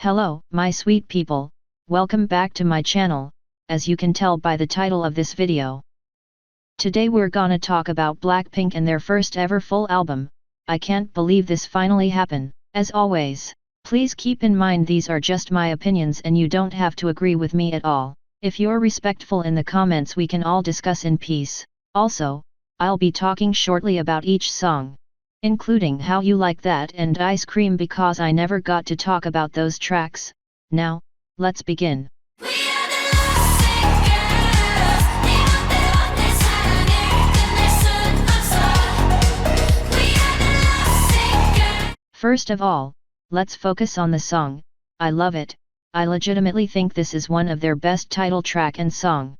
Hello, my sweet people, welcome back to my channel, as you can tell by the title of this video. Today we're gonna talk about Blackpink and their first ever full album. I can't believe this finally happened. As always, please keep in mind these are just my opinions and you don't have to agree with me at all. If you're respectful in the comments we can all discuss in peace. Also, I'll be talking shortly about each song, including How You Like That and Ice Cream because I never got to talk about those tracks. Now, let's begin. First of all, let's focus on the song. I love it. I legitimately think this is one of their best title track and song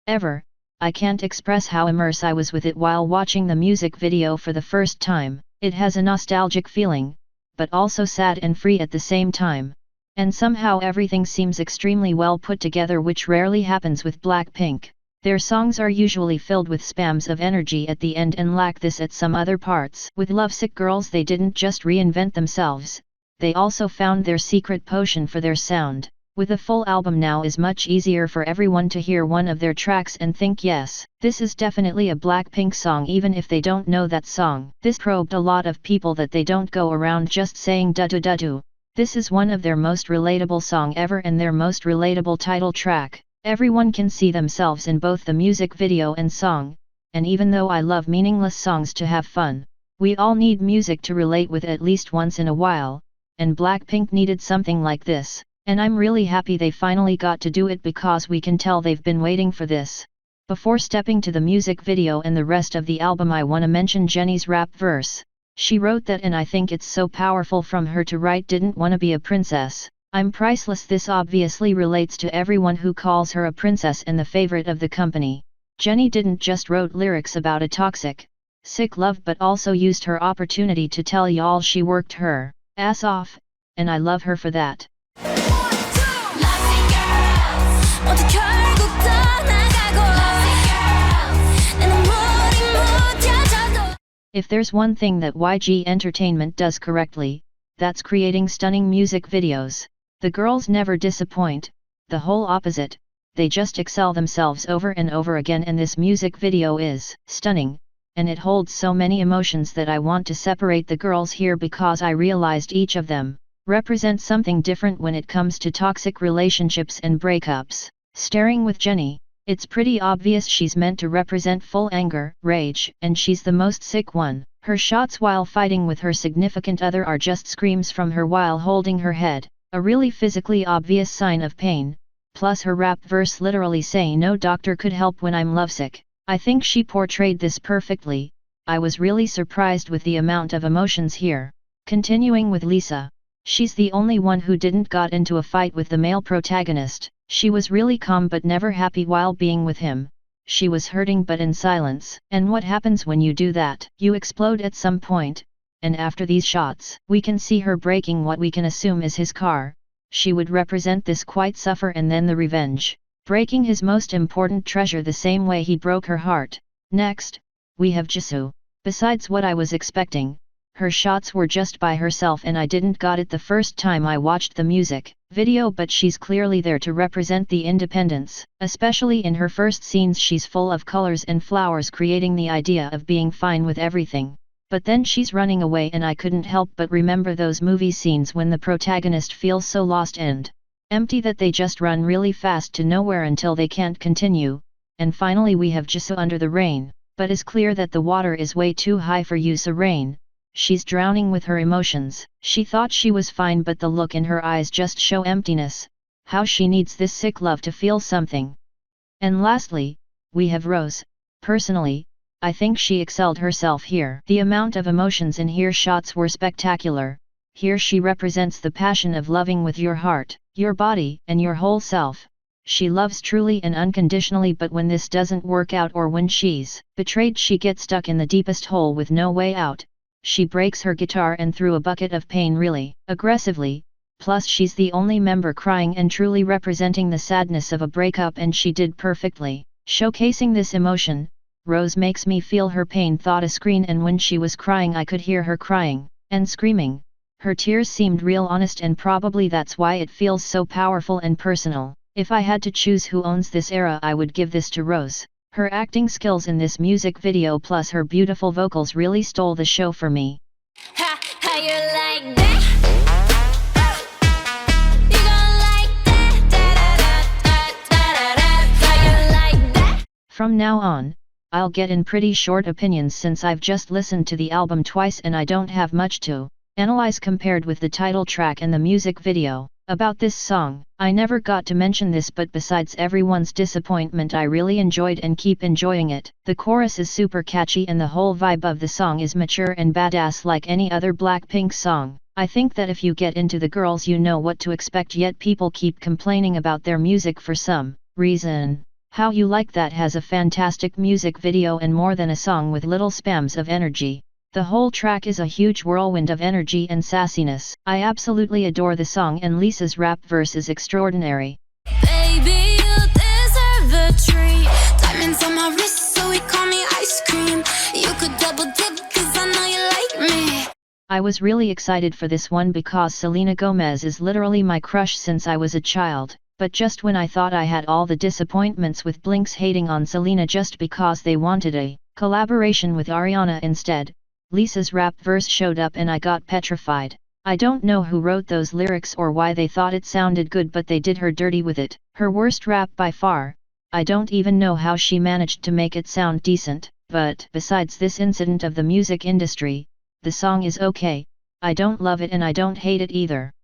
ever. I can't express how immersed I was with it while watching the music video for the first time. It has a nostalgic feeling, but also sad and free at the same time. And somehow everything seems extremely well put together, which rarely happens with Blackpink. Their songs are usually filled with spams of energy at the end and lack this at some other parts. With Lovesick Girls they didn't just reinvent themselves, they also found their secret potion for their sound. With a full album now is much easier for everyone to hear one of their tracks and think yes, this is definitely a Blackpink song even if they don't know that song. This probed a lot of people that they don't go around just saying du-du-du-du. This is one of their most relatable song ever and their most relatable title track. Everyone can see themselves in both the music video and song, and even though I love meaningless songs to have fun, we all need music to relate with at least once in a while, and Blackpink needed something like this. And I'm really happy they finally got to do it because we can tell they've been waiting for this. Before stepping to the music video and the rest of the album, I wanna mention Jennie's rap verse. She wrote that and I think it's so powerful from her to write "didn't wanna be a princess, I'm priceless." This obviously relates to everyone who calls her a princess and the favorite of the company. Jennie didn't just wrote lyrics about a toxic, sick love but also used her opportunity to tell y'all she worked her ass off, and I love her for that. If there's one thing that YG Entertainment does correctly, that's creating stunning music videos. The girls never disappoint, the whole opposite, they just excel themselves over and over again, and this music video is stunning, and it holds so many emotions that I want to separate the girls here because I realized each of them represent something different when it comes to toxic relationships and breakups. Starting with Jennie, it's pretty obvious she's meant to represent full anger, rage, and she's the most sick one. Her shots while fighting with her significant other are just screams from her while holding her head, a really physically obvious sign of pain, plus her rap verse literally saying "no doctor could help when I'm lovesick." I think she portrayed this perfectly. I was really surprised with the amount of emotions here. Continuing with Lisa. She's the only one who didn't got into a fight with the male protagonist. She was really calm but never happy while being with him. She was hurting but in silence. And what happens when you do that? You explode at some point, and after these shots, we can see her breaking what we can assume is his car. She would represent this quite suffer and then the revenge. Breaking his most important treasure the same way he broke her heart. Next, we have Jisoo. Besides what I was expecting, her shots were just by herself and I didn't got it the first time I watched the music video, but she's clearly there to represent the independence. Especially in her first scenes she's full of colors and flowers, creating the idea of being fine with everything. But then she's running away and I couldn't help but remember those movie scenes when the protagonist feels so lost and empty that they just run really fast to nowhere until they can't continue. And finally we have Jisoo under the rain, but it's clear that the water is way too high for use of rain. She's drowning with her emotions. She thought she was fine but the look in her eyes just show emptiness. How she needs this sick love to feel something. And lastly, we have Rose. Personally, I think she excelled herself here. The amount of emotions in her shots were spectacular. Here she represents the passion of loving with your heart, your body, and your whole self. She loves truly and unconditionally, but when this doesn't work out or when she's betrayed she gets stuck in the deepest hole with no way out. She breaks her guitar and threw a bucket of pain really aggressively, plus she's the only member crying and truly representing the sadness of a breakup, and she did perfectly. Showcasing this emotion, Rose makes me feel her pain thought a screen, and when she was crying I could hear her crying and screaming. Her tears seemed real honest, and probably that's why it feels so powerful and personal. If I had to choose who owns this era, I would give this to Rose. Her acting skills in this music video plus her beautiful vocals really stole the show for me. How you like that? You gon' like that? How you like that? From now on, I'll get in pretty short opinions since I've just listened to the album twice and I don't have much to analyze compared with the title track and the music video. About this song, I never got to mention this, but besides everyone's disappointment, I really enjoyed and keep enjoying it. The chorus is super catchy and the whole vibe of the song is mature and badass like any other Blackpink song. I think that if you get into the girls, you know what to expect, yet people keep complaining about their music for some reason. How You Like That has a fantastic music video and more than a song with little spams of energy. The whole track is a huge whirlwind of energy and sassiness. I absolutely adore the song, and Lisa's rap verse is extraordinary. Baby, you deserve a treat. Diamonds on my wrist, so we call me ice cream. You could double dip, cause I know you like me. I was really excited for this one because Selena Gomez is literally my crush since I was a child. But just when I thought I had all the disappointments with Blink's hating on Selena just because they wanted a collaboration with Ariana instead, Lisa's rap verse showed up and I got petrified. I don't know who wrote those lyrics or why they thought it sounded good, but they did her dirty with it. Her worst rap by far. I don't even know how she managed to make it sound decent. But besides this incident of the music industry, the song is okay. I don't love it and I don't hate it either.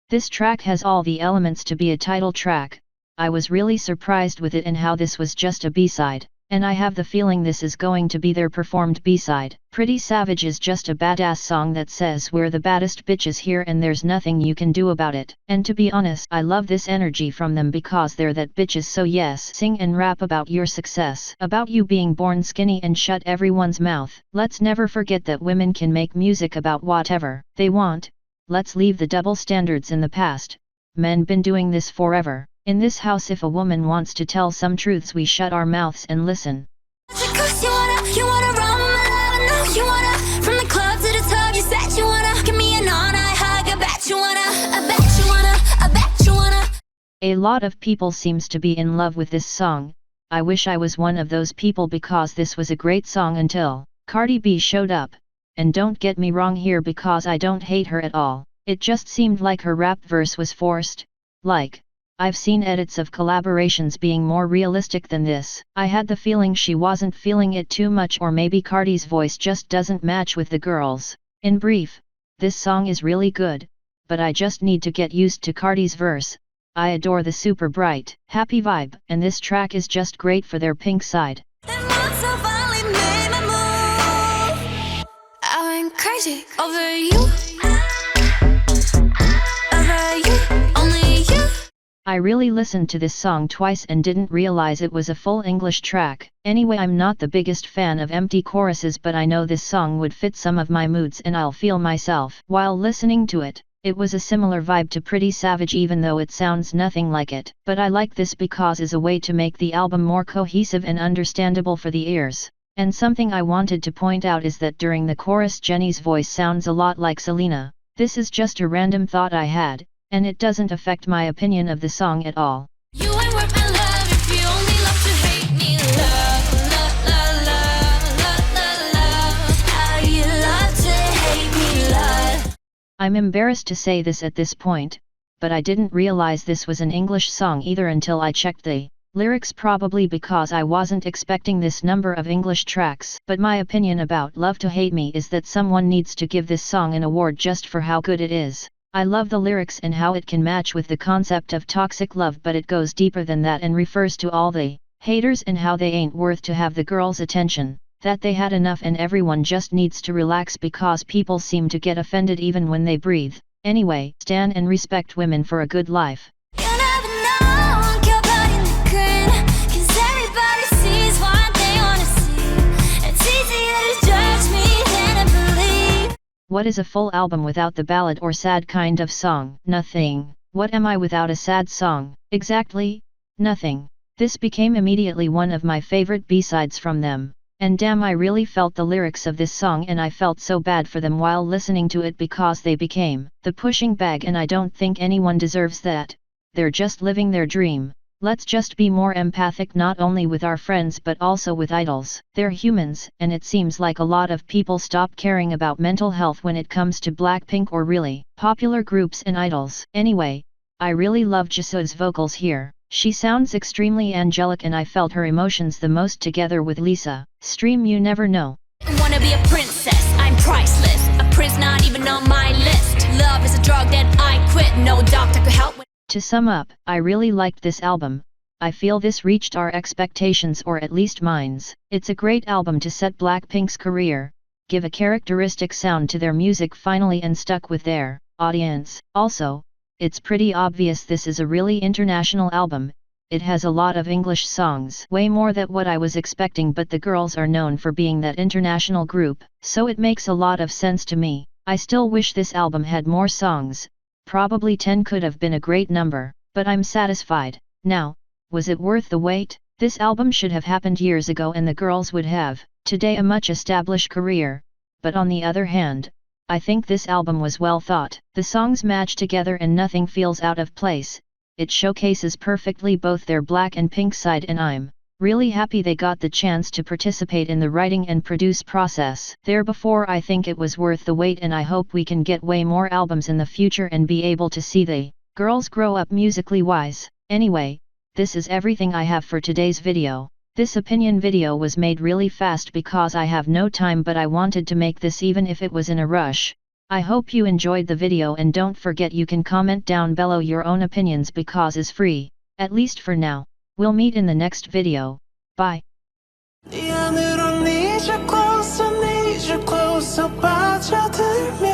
This track has all the elements to be a title track. I was really surprised with it and how this was just a B-side, and I have the feeling this is going to be their performed B-side. Pretty Savage is just a badass song that says we're the baddest bitches here and there's nothing you can do about it. And to be honest, I love this energy from them because they're that bitches, so yes, sing and rap about your success, about you being born skinny and shut everyone's mouth. Let's never forget that women can make music about whatever they want. Let's leave the double standards in the past. Men been doing this forever. In this house, if a woman wants to tell some truths, we shut our mouths and listen. A lot of people seems to be in love with this song. I wish I was one of those people because this was a great song until Cardi B showed up. And don't get me wrong here because I don't hate her at all. It just seemed like her rap verse was forced. Like, I've seen edits of collaborations being more realistic than this. I had the feeling she wasn't feeling it too much, or maybe Cardi's voice just doesn't match with the girls. In brief, this song is really good, but I just need to get used to Cardi's verse. I adore the super bright, happy vibe, and this track is just great for their pink side. Crazy over you, only you. I really listened to this song twice and didn't realize it was a full English track. Anyway, I'm not the biggest fan of empty choruses, but I know this song would fit some of my moods and I'll feel myself while listening to it. It was a similar vibe to Pretty Savage, even though it sounds nothing like it. But I like this because it's a way to make the album more cohesive and understandable for the ears. And something I wanted to point out is that during the chorus Jennie's voice sounds a lot like Selena. This is just a random thought I had, and it doesn't affect my opinion of the song at all. You ain't worth my love if you only love to hate me. Love, how you love to hate me, love. I'm embarrassed to say this at this point, but I didn't realize this was an English song either until I checked the lyrics, probably because I wasn't expecting this number of English tracks. But my opinion about Love to Hate Me is that someone needs to give this song an award just for how good it is. I love the lyrics and how it can match with the concept of toxic love, but it goes deeper than that and refers to all the haters and how they ain't worth to have the girls' attention, that they had enough and everyone just needs to relax because people seem to get offended even when they breathe. Anyway, stand and respect women for a good life. What is a full album without the ballad or sad kind of song? Nothing. What am I without a sad song? Exactly. Nothing. This became immediately one of my favorite B-sides from them. And damn, I really felt the lyrics of this song and I felt so bad for them while listening to it because they became the pushing bag and I don't think anyone deserves that. They're just living their dream. Let's just be more empathic not only with our friends but also with idols. They're humans and it seems like a lot of people stop caring about mental health when it comes to Blackpink or really popular groups and idols. Anyway, I really love Jisoo's vocals here. She sounds extremely angelic and I felt her emotions the most together with Lisa. Stream You Never Know. Wanna be a princess, I'm priceless. A prince not even on my list. Love is a drug that I quit, no doctor could help with. To sum up, I really liked this album. I feel this reached our expectations or at least mine's. It's a great album to set Blackpink's career, give a characteristic sound to their music finally and stuck with their audience. Also, it's pretty obvious this is a really international album. It has a lot of English songs, way more than what I was expecting, but the girls are known for being that international group, so it makes a lot of sense to me. I still wish this album had more songs, probably 10 could have been a great number, but I'm satisfied. Now, was it worth the wait? This album should have happened years ago and the girls would have, today, a much established career, but on the other hand, I think this album was well thought. The songs match together and nothing feels out of place. It showcases perfectly both their black and pink side and I'm really happy they got the chance to participate in the writing and produce process. Therefore I think it was worth the wait and I hope we can get way more albums in the future and be able to see the girls grow up musically wise. Anyway, this is everything I have for today's video. This opinion video was made really fast because I have no time, but I wanted to make this even if it was in a rush. I hope you enjoyed the video and don't forget you can comment down below your own opinions because it's free, at least for now. We'll meet in the next video. Bye. 네 안으로 need you closer, 빠져들면